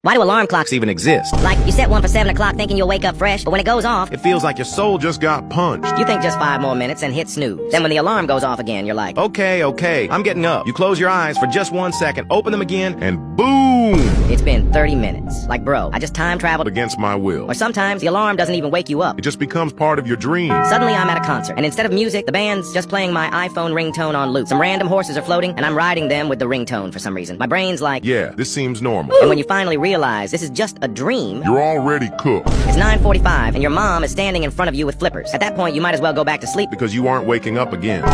Why do alarm clocks Even exist. like you set one for 7 o'clock thinking you'll wake up fresh, but when it goes off, It feels like your soul just got punched. you think just 5 more minutes and hit snooze. Then when the alarm goes off again, you're like, Okay, I'm getting up. You close your eyes for just 1 second, open them again, and boom! it's been 30 minutes. Like, bro, I just time traveled. Against my will. Or sometimes the alarm doesn't even wake you up. It just becomes part of your dream. Suddenly I'm at a concert, and instead of music, the band's just playing my iPhone ringtone on loop. Some random horses are floating, and I'm riding them with the ringtone for some reason. My brain's like, Yeah, this seems normal. and when you finally realize this is just a dream, You're already cooked. it's 9:45, and your mom is standing in front of you with flippers. At that point, you might as well go back to sleep. Because you aren't waking up again.